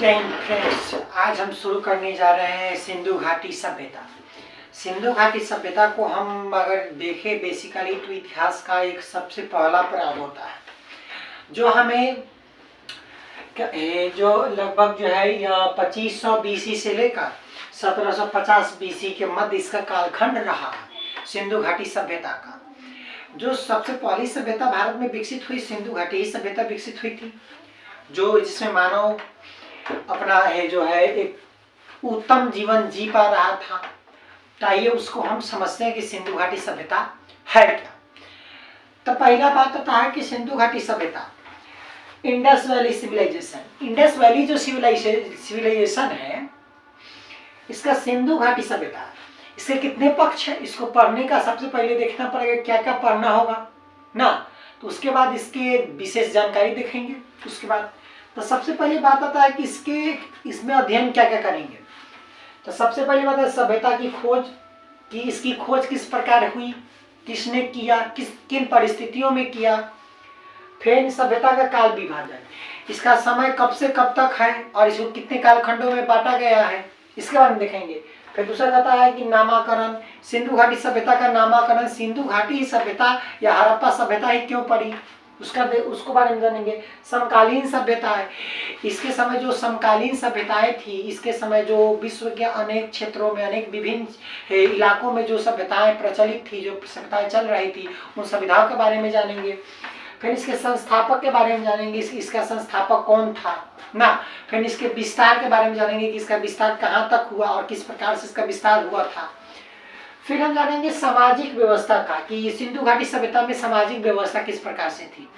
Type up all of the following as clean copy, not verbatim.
Friends, आज हम शुरू करने जा रहे हैं सिंधु घाटी सभ्यता। सिंधु घाटी सभ्यता को हम अगर देखें बेसिकली तो इतिहास का एक सबसे पहला पड़ाव होता है जो हमें जो लगभग जो है 2500 बीसी से लेकर 1750 बीसी के मध्य इसका कालखंड रहा है। सिंधु घाटी सभ्यता का जो सबसे पहली सभ्यता भारत में विकसित हुई, सिंधु घाटी ही सभ्यता विकसित हुई थी, जो जिसमें मानव अपना जो है एक उत्तम जीवन जी पा रहा था। आइए उसको हम समझते हैं कि सिंधु घाटी सभ्यता है क्या। तो पहला बात होता है कि सिंधु घाटी सभ्यता Indus valley civilization, Indus valley जो सिविलाइजेशन है इसका सिंधु घाटी सभ्यता है। इसके कितने पक्ष है, इसको पढ़ने का सबसे पहले देखना पड़ेगा क्या क्या पढ़ना होगा ना, तो उसके बाद इसके विशेष जानकारी देखेंगे। उसके बाद तो सबसे पहली बात आता है कि इसमें अध्ययन क्या क्या करेंगे। तो सबसे पहली बात है सभ्यता की खोज, कि इसकी खोज किस प्रकार हुई, किसने किया, किन परिस्थितियों में किया। फिर सभ्यता का काल विभाजन, इसका समय कब से कब तक है और इसको कितने कालखंडों में बांटा गया है, इसके बारे में देखेंगे। फिर दूसरा कहता है कि नामाकरण, सिंधु घाटी सभ्यता का नामाकरण सिंधु घाटी सभ्यता या हड़प्पा सभ्यता ही क्यों पड़ी, उसको बारे में जानेंगे। समकालीन सभ्यता है, इसके समय जो समकालीन सभ्यताएं थी, इसके समय जो विश्व के अनेक क्षेत्रों में अनेक विभिन्न इलाकों में जो सभ्यताएं प्रचलित थी, जो सभ्यताएं चल रही थी, उन सभ्यताओं के बारे में जानेंगे। फिर इसके संस्थापक के बारे में जानेंगे, इसका संस्थापक कौन था ना। फिर इसके विस्तार के बारे में जानेंगे कि इसका विस्तार कहाँ तक हुआ और किस प्रकार से इसका विस्तार हुआ था। फिर हम जानेंगे सामाजिक व्यवस्था का, कि सिंधु घाटी सभ्यता में सामाजिक व्यवस्था किस प्रकार से थी।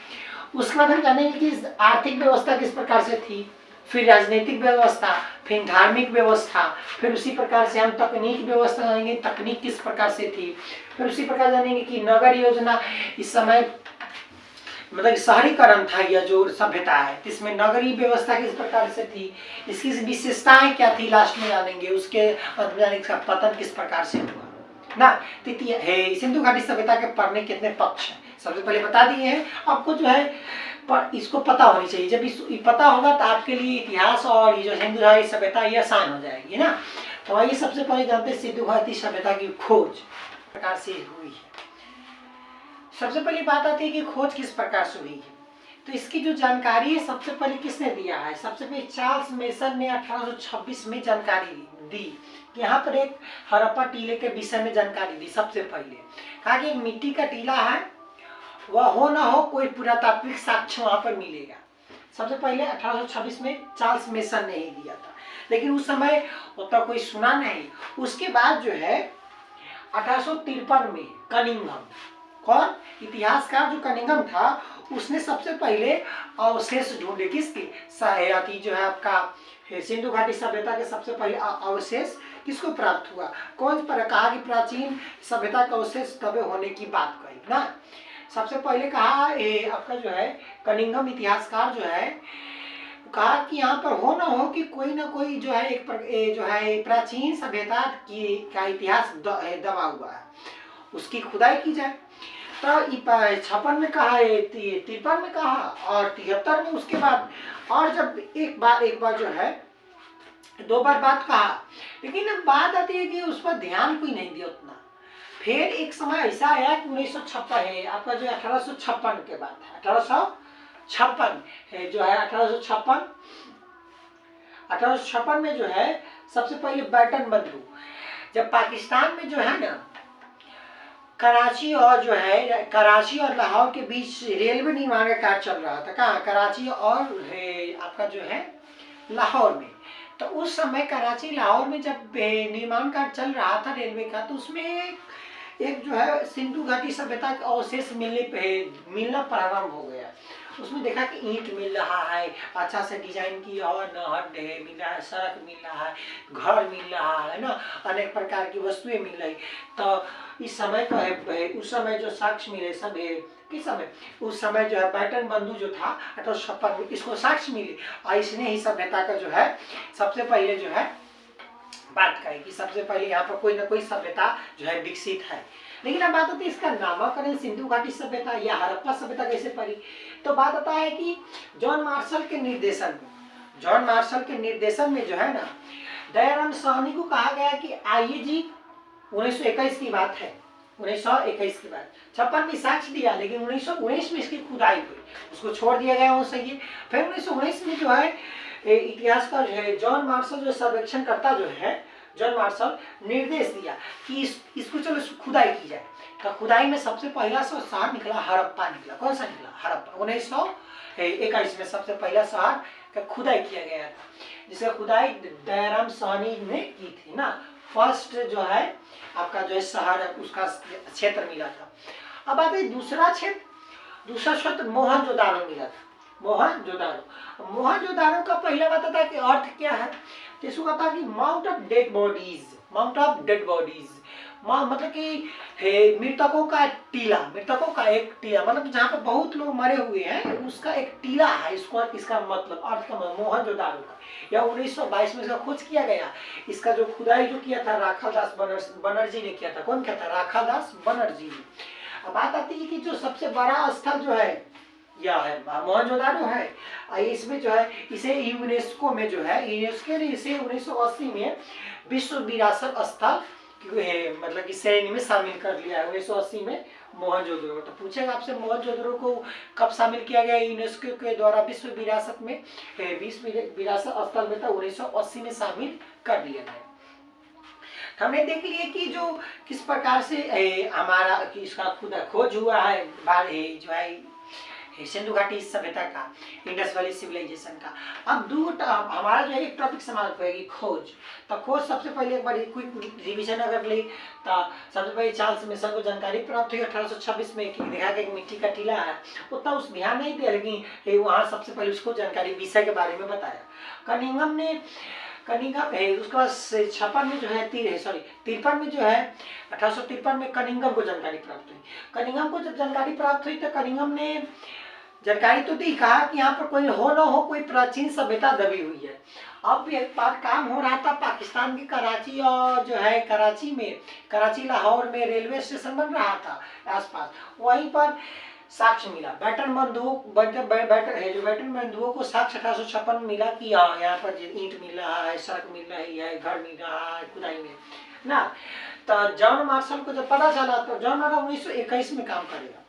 उसके बाद हम जानेंगे कि आर्थिक व्यवस्था किस प्रकार से थी, फिर राजनीतिक व्यवस्था, फिर धार्मिक व्यवस्था, फिर उसी प्रकार से हम तकनीक व्यवस्था जानेंगे, तकनीक किस प्रकार से थी। फिर उसी प्रकार जानेंगे कि नगर योजना, इस समय मतलब शहरीकरण था यह जो सभ्यता है, इसमें नगरीय व्यवस्था किस प्रकार से थी, इसकी विशेषताएं क्या थी, लास्ट में जानेंगे। उसके इसका पतन किस प्रकार से हुआ ना। सिंधु घाटी सभ्यता के पढ़ने कितने पक्ष हैं सबसे पहले बता दिए हैं आपको, जो है पर इसको पता होनी चाहिए। जब इस पता होगा तो आपके लिए इतिहास और ये जो सिंधु घाटी सभ्यता ये आसान हो जाएगी ना। तो आइए सबसे पहले जानते हैं सिंधु घाटी सभ्यता की खोज प्रकार से हुई है। सबसे पहली बात आती है कि खोज किस प्रकार से हुई है। तो इसकी जो जानकारी है सबसे पहले किसने दिया है, सबसे पहले चार्ल्स मेसन ने 1826 में जानकारी दी। यहाँ पर एक हड़प्पा टीले के विषय में जानकारी दी। सबसे पहले कहा कि एक मिट्टी का टीला है, वह हो ना हो कोई पुरातात्विक साक्ष्य वहां पर मिलेगा। सबसे पहले 1826 में चार्ल्स मेसन ने ही दिया था, लेकिन उस समय उतना कोई सुना नहीं। उसके बाद जो है 1853 में कनिंघम, कौन इतिहासकार जो कनिंघम था, उसने सबसे पहले अवशेष ढूंढे। किसके जो है आपका सिंधु घाटी सभ्यता के सबसे पहले अवशेष किसको प्राप्त हुआ, कौन पर कहा कि प्राचीन सभ्यता का अवशेष तबे होने की बात कही ना। सबसे पहले कहा आपका जो है कनिंघम इतिहासकार जो है कहा कि यहाँ पर हो ना हो कि कोई ना कोई जो है जो है प्राचीन सभ्यता का इतिहास दबा हुआ है, उसकी खुदाई की जाए। तो 56 में कहा, 53 में कहा और 73 में। उसके बाद और जब एक बार जो है 2 बार बात कहा, लेकिन अब बात आती है कि उस पर ध्यान कोई नहीं दिया उतना। फिर एक समय ऐसा आया कि 1956 है आपका जो 1856 के बाद है, 1856 है जो है 1856 में जो है सबसे पहले बैटन बंधु, जब पाकिस्तान में जो है ना कराची और लाहौर के बीच रेलवे निर्माण का कार्य चल रहा था। कहाँ, कराची और आपका जो है लाहौर में। तो उस समय कराची लाहौर में जब निर्माण कार्य चल रहा था रेलवे का, तो उसमें एक जो है सिंधु घाटी सभ्यता का अवशेष मिलना प्रारंभ हो गया। उसमें देखा कि ईंट मिल रहा है, अच्छा से डिजाइन की और नहर मिल रहा है, सड़क मिल रहा है, घर मिल रहा है ना, अनेक प्रकार की वस्तुएं मिल रही। तो इस समय का है उस समय जो साक्ष्य मिले सब किस समय, उस समय जो है बैटन बंधु जो था 1856 में, इसको साक्ष्य मिले और इसने ही सभ्यता का जो है सबसे पहले जो है बात कही कि सबसे पहले यहाँ पर कोई ना कोई सभ्यता जो है विकसित है। लेकिन अब बात होती है इसका नामकरण सिंधु घाटी सभ्यता या हड़प्पा सभ्यता कैसे पड़ी। तो बात आता है कि जॉन मार्शल के निर्देशन में जॉन मार्शल के निर्देशन में जो है ना, दयाराम साहनी को कहा गया कि आइए जी, 1921 की बात है, 1921 की बात, 56 में साक्ष्य दिया, लेकिन 1919 में इसकी खुदाई हुई, उसको छोड़ दिया गया वो सही। फिर 1919 में जो है इतिहासकार जो है जॉन मार्शल, जो सर्वेक्षण करता जो है जॉन मार्शल, निर्देश दिया कि इसको चलो खुदाई की जाए। तो खुदाई में सबसे पहला शहर निकला हड़प्पा निकला। कौन सा निकला? हड़प्पा। 1921 में सबसे पहला शहर का खुदाई किया गया था, जिसका खुदाई दयाराम साहनी ने की थी ना। फर्स्ट जो है आपका जो है शहर है, उसका क्षेत्र मिला था। अब आते दूसरा क्षेत्र मोहनजोदारो मिला था। मोहनजोदारो का पहला बात था कि अर्थ क्या है, तो इसको कहता है कि माउंट ऑफ डेड बॉडीज, मतलब कि मृतकों का टीला, एक टीला, मतलब जहाँ पे बहुत लोग मरे हुए हैं उसका एक टीला है, इसका मतलब अर्थ का मोहनजोदारो का। या 1922 में इसका खोज किया गया। इसका जो खुदाई जो किया था राखालदास बनर्जी ने किया था। कौन किया था? राखालदास बनर्जी ने। अब बात आती है कि जो सबसे बड़ा स्थल जो है यह है मोहनजोदारो है। इसमें जो है इसे यूनेस्को में जो है यूनेस्को ने इसे 1980 में विश्व विरासत स्थल मतलब कि श्रेणी में शामिल कर लिया है। 1980 में मोहनजोदड़ो। तो पूछेगा आपसे मोहनजोदड़ो को कब शामिल किया गया यूनेस्को के द्वारा विश्व विरासत में? विश्व विरासत स्थल में था 1980 में शामिल कर लिया गया। हमने देख लिया कि जो किस प्रकार से हमारा इसका खुद खोज हुआ है जो है सिंधु घाटी सभ्यता का, इंडस वैली सिविलाइजेशन का। अब हमारा जो है एक टॉपिक समाप्त होगी खोज। तो खोज सबसे पहले एक बार क्विक रिवीजन अगर ले तो सबसे पहले चार्ल्स मिशन को जानकारी प्राप्त हुई 1826 में कि देखा गया मिट्टी का टीला है। उतना उस ध्यान नहीं दिया, लेकिन वहाँ सबसे पहले उसको जानकारी विषय के बारे में बताया। कनिंघम है। उसके बाद 56 में जो है 53 में जो है 1853 में कनिंघम को जानकारी प्राप्त हुई। कनिंघम को जब जानकारी प्राप्त हुई तो कनिंघम ने जानकारी तो दी, कहा कि यहाँ पर कोई हो ना हो कोई प्राचीन सभ्यता दबी हुई है। अब एक बार काम हो रहा था पाकिस्तान की कराची और जो है कराची लाहौर में रेलवे स्टेशन बन रहा था आसपास, वहीं पर साक्ष्य मिला। बैटन बंधुओं को साक्ष्य 1856 में मिला कि हाँ यहाँ पर ईंट मिल रहा है, सड़क मिल रही है, घर मिल रहा है खुदाई में ना। तो जॉन मार्शल को जब पता चला तो जॉन मार्शल 1921 में काम करेगा।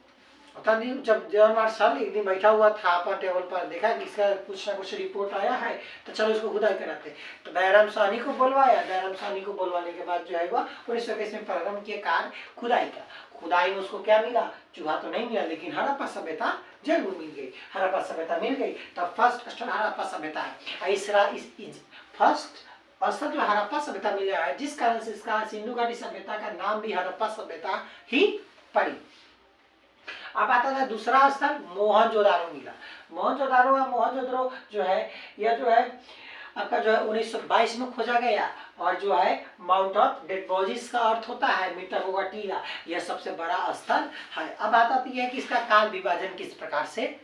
जब जॉन मार्शल एक दिन बैठा हुआ था पर टेबल पर, देखा कि इसका कुछ ना कुछ रिपोर्ट आया है तो चलो इसको खुदाई कराते। तो दयाराम साहनी को बुलवाया। दयाराम साहनी को बुलवाने के बाद जो है वह 1921 में प्रारंभ किया कार्य खुदाई का। खुदाई में उसको क्या मिला? चूहा तो नहीं मिला, लेकिन हड़प्पा सभ्यता जरूर मिल गई। हड़प्पा सभ्यता मिल गई। तब फर्स्ट स्थल हड़प्पा सभ्यता है। फर्स्ट स्थल जो हड़प्पा सभ्यता मिला है, जिस कारण से इसका सिंधु घाटी सभ्यता का नाम भी हड़प्पा सभ्यता ही पड़ी। अब आता है दूसरा स्थल मोहनजोदारो मिला। मोहनजोदारो जो है यह जो है आपका जो है 1922 में खोजा गया। और जो है माउंट ऑफ डेड बॉडीज का अर्थ होता है मृतकों का टीला। यह सबसे बड़ा स्थल है। अब बात आती है कि इसका काल विभाजन किस प्रकार से